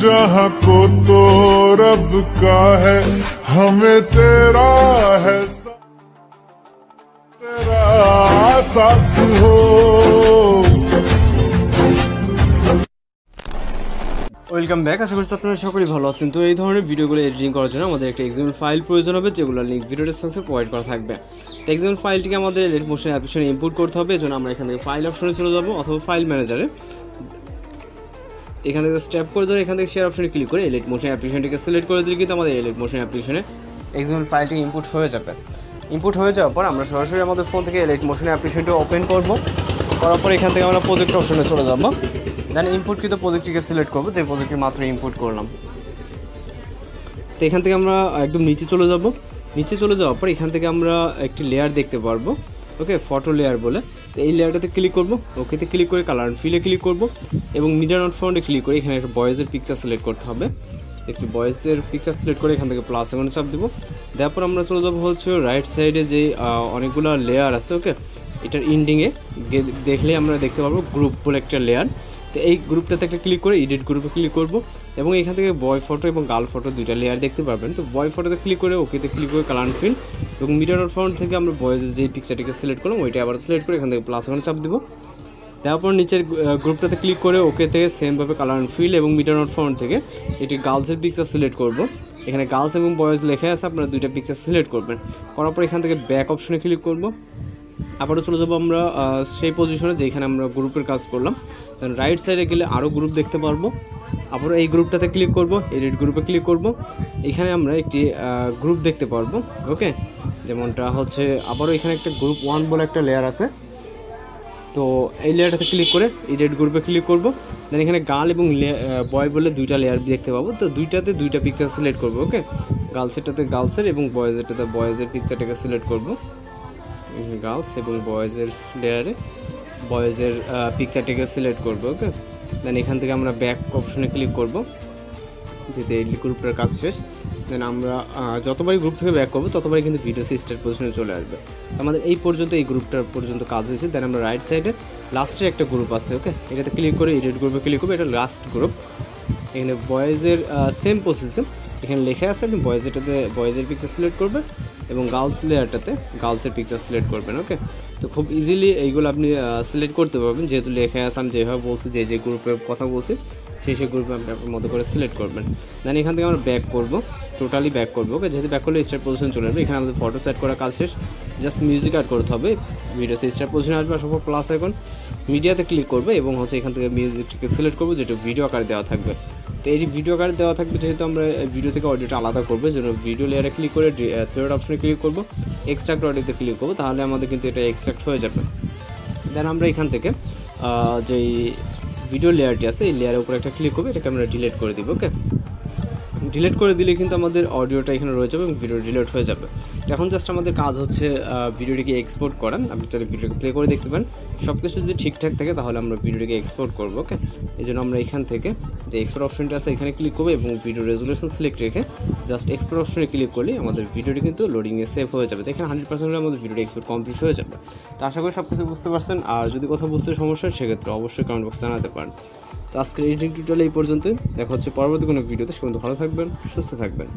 जहाँ को तो रब का है, हमें तेरा है, तेरा साथ हो। Welcome back. আশা করছি আপনারা সকলেই ভালো আছেন। তো এই ধরনের ভিডিওগুলো এডিটিং করার জন্য আমাদের একটা এক্সএমএল ফাইল প্রয়োজন হবে, যেগুলো লিঙ্ক ভিডিও ডেসক্রিপশনে প্রোভাইড করা থাকবে। তো এক্সএমএল ফাইলটিকে আমাদের এডিট মোশন অ্যাপ্লিকেশনে ইম্পোর্ট করতে হবে। এজন্য আমরা এখান থেকে ফাইল অপশনে চলে যাব অথবা ফাইল ম্যানেজারে। এখান থেকে স্টেপ করে ধরে এখান থেকে শেয়ার অপশনে ক্লিক করে এডিট মোশন অ্যাপ্লিকেশনটিকে সিলেক্ট করে দিলে কিন্তু আমাদের এডিট মোশন অ্যাপ্লিকেশনে এক্সএমএল ফাইলটি ইম্পোর্ট হয়ে যাবে। ইম্পোর্ট হয়ে যাওয়ার পর আমরা সরাসরি আমাদের ফোন থেকে এডিট মোশন অ্যাপ্লিকেশনটি ওপেন করব। করার পর এখান থেকে আমরা প্রজেক্ট অপশনে চলে যাব। দেন ইম্পোর্টকৃত প্রজেক্টটিকে সিলেক্ট করবো, যে প্রজেক্টটি মাত্র ইম্পোর্ট করলাম। তো এখান থেকে আমরা একদম নিচে চলে যাব। নিচে চলে যাওয়ার পর এখান থেকে আমরা একটি লেয়ার দেখতে পারবো, ওকে, ফটো লেয়ার বলে। তো এই লেয়ারটাতে ক্লিক করব, ওকেতে ক্লিক করে কালার অ্যান্ড ফিলে ক্লিক করব এবং মিডিয়া নট ফাউন্ডে ক্লিক করে এখানে একটা বয়েজের পিকচার সিলেক্ট করতে হবে। একটি বয়েজের পিকচার সিলেক্ট করে এখান থেকে প্লাস এখানে চাপ দেবো। দেওয়ার পর আমরা চলে যাবো হচ্ছে রাইট সাইডে যে অনেকগুলো লেয়ার আছে, ওকে, এটার ইন্ডিংয়ে দেখলে আমরা দেখতে পারবো গ্রুপ বলে একটা লেয়ার। তো এই গ্রুপটাতে একটা ক্লিক করে এডিট গ্রুপে ক্লিক করব এবং এখান থেকে বয় ফটো এবং গার্ল ফটো দুইটা লেয়ার দেখতে পারবেন। তো বয় ফটোতে ক্লিক করে ওকেতে ক্লিক করে কালার অ্যান্ড ফিল এবং মিডিয়া নট ফাউন্ড থেকে আমরা বয়েজের যে পিকচারটিকে সিলেক্ট করলাম ওইটা আবার সিলেক্ট করে এখান থেকে প্লাস এখানে চাপ দেবো। তারপর নিচের গ্রুপটাতে ক্লিক করে ওকে থেকে সেমভাবে কালার অ্যান্ড ফিল এবং মিডিয়া নট ফাউন্ড থেকে এটি গার্লসের পিকচার সিলেক্ট করব। এখানে গার্লস এবং বয়েজ লেখা আছে, আপনারা দুইটা পিকচার সিলেক্ট করবেন। করার পর এখান থেকে ব্যাক অপশনে ক্লিক করব। আবারও চলে যাবো আমরা সেই পজিশনে যেখানে আমরা গ্রুপের কাজ করলাম। রাইট সাইডে গেলে আরও গ্রুপ দেখতে পারবো। আবারও এই গ্রুপটাতে ক্লিক করব, এডিট গ্রুপে ক্লিক করব। এখানে আমরা একটি গ্রুপ দেখতে পারবো, ওকে, যেমনটা হচ্ছে আবারও এখানে একটা গ্রুপ 1 বলে একটা লেয়ার আছে। তো এই লেয়ারটাতে ক্লিক করে এডিট গ্রুপে ক্লিক করব। দেন এখানে গার্ল এবং বয় বলে দুইটা লেয়ার দেখতে পাবো। তো দুইটাতে দুইটা পিকচার সিলেক্ট করব, ওকে, গার্লসেরটাতে গার্লসের এবং বয়েজেরটাতে বয়েজের পিকচারটাকে সিলেক্ট করব। গার্লস এবং বয়েজের লেয়ারে বয়েজের পিকচারটিকে সিলেক্ট করব, ওকে। দেন এখান থেকে আমরা ব্যাক অপশনে ক্লিক করব, যেহেতু এই গ্রুপটার কাজ শেষ। দেন আমরা যতবারই গ্রুপ থেকে ব্যাক করবো ততবারই কিন্তু ভিডিও স্টার্ট পজিশনে চলে আসবে। আমাদের এই পর্যন্ত এই গ্রুপটার পর্যন্ত কাজ হয়েছে। দেন আমরা রাইট সাইডে লাস্টের একটা গ্রুপ আছে, ওকে, এটাতে ক্লিক করে এডিট গ্রুপে ক্লিক করবো। এটা লাস্ট গ্রুপ। এখানে বয়েজের সেম প্রসেসে এখানে লেখা আছে, আপনি বয়েজেরটাতে বয়েজের পিকচার সিলেক্ট করবেন এবং গার্লস লেয়ারটাতে গার্লসের পিকচার সিলেক্ট করবেন, ওকে। তো খুব ইজিলি এইগুলো আপনি সিলেক্ট করতে পারবেন, যেহেতু লেখা আছে। আমি যেভাবে বলছি, যে গ্রুপের কথা বলছি সেই গ্রুপে আপনি আপনার মতো করে সিলেক্ট করবেন। দেন এখান থেকে আমরা ব্যাক করবো, টোটালি ব্যাক করবো, ওকে। যেহেতু ব্যাক করলে স্টার্ট পজিশন চলে আসবে। এখানে আমাদের ফটো সেট করা কাজ শেষ, জাস্ট মিউজিক অ্যাড করতে হবে। ভিডিও স্টার্ট পজিশনে আসবে, আসার পর প্লাস এখন মিডিয়াতে ক্লিক করবে এবং হচ্ছে এখান থেকে মিউজিকটিকে সিলেক্ট করবো, যেটা ভিডিও আকারে দেওয়া থাকবে। তো এই ভিডিও আকারে দেওয়া থাকবে, যেহেতু আমরা ভিডিও থেকে অডিওটা আলাদা করবো, যেন ভিডিও লেয়ারে ক্লিক করে থ্রেড অপশনে ক্লিক করবো, এক্সট্রাক্ট অডিওতে ক্লিক করবো, তাহলে আমাদের কিন্তু এটা এক্সট্রাক্ট হয়ে যাবে। দেন আমরা এখান থেকে যেই ভিডিও লেয়ারটি আছে এই লেয়ারের উপরে একটা ক্লিক করবো, এটাকে আমরা ডিলিট করে দিব, ওকে। ডিলিট করে দিলে কিন্তু আমাদের অডিওটা এখানে রয়ে যাবে এবং ভিডিও ডিলিট হয়ে যাবে। এখন জাস্ট আমাদের কাজ হচ্ছে ভিডিওটিকে এক্সপোর্ট করা। আপনি তাহলে ভিডিওকে প্লে করে দেখতে পারেন। সব কিছু যদি ঠিকঠাক থাকে তাহলে আমরা ভিডিওটিকে এক্সপোর্ট করবো, ওকে। এই জন্য আমরা এখান থেকে যে এক্সপোর্ট অপশনটা আছে এখানে ক্লিক করবো এবং ভিডিও রেজুলেশন সিলেক্ট রেখে জাস্ট এক্সপোর্ট অপশনে ক্লিক করলে আমাদের ভিডিওটি কিন্তু লোডিংয়ে সেভ হয়ে যাবে। এখানে 100% আমাদের ভিডিওটি এক্সপোর্ট কমপ্লিট হয়ে যাবে। তো আশা করি সব কিছু বুঝতে পারছেন। আর যদি কোথাও বুঝতে সমস্যা হয় সেক্ষেত্রে অবশ্যই কমেন্ট বক্সে জানাতে পারেন। তো আজকের এডিটিং টিউটোরিয়াল এই পর্যন্তই। দেখা হচ্ছে পরবর্তী কোনো ভিডিওতে। সে পর্যন্ত ভালো থাকবেন, সুস্থ থাকবেন।